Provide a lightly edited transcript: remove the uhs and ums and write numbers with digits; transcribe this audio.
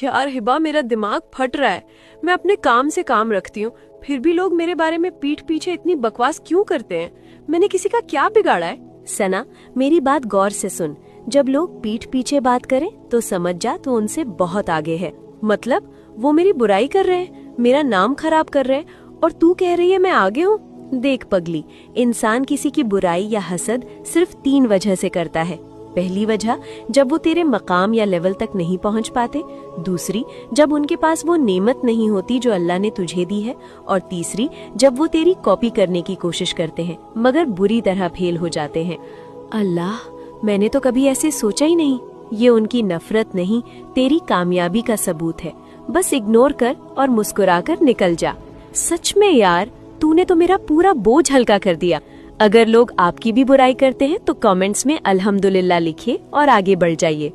यार हिबा, मेरा दिमाग फट रहा है। मैं अपने काम से काम रखती हूँ, फिर भी लोग मेरे बारे में पीठ पीछे इतनी बकवास क्यों करते हैं? मैंने किसी का क्या बिगाड़ा है? सना, मेरी बात गौर से सुन। जब लोग पीठ पीछे बात करें तो समझ जा तो उनसे बहुत आगे है। मतलब वो मेरी बुराई कर रहे हैं, मेरा नाम खराब कर रहे हैं, और तू कह रही है मैं आगे हूँ? देख पगली, इंसान किसी की बुराई या हसद सिर्फ 3 वजह से करता है। पहली वजह, जब वो तेरे मकाम या लेवल तक नहीं पहुंच पाते। दूसरी, जब उनके पास वो नेमत नहीं होती जो अल्लाह ने तुझे दी है। और तीसरी, जब वो तेरी कॉपी करने की कोशिश करते हैं मगर बुरी तरह फेल हो जाते हैं। अल्लाह, मैंने तो कभी ऐसे सोचा ही नहीं। ये उनकी नफरत नहीं, तेरी कामयाबी का सबूत है। बस इग्नोर कर और मुस्कुराकर निकल जा। सच में यार, तूने तो मेरा पूरा बोझ हल्का कर दिया। अगर लोग आपकी भी बुराई करते हैं तो कमेंट्स में अल्हम्दुलिल्लाह लिखिए और आगे बढ़ जाइए।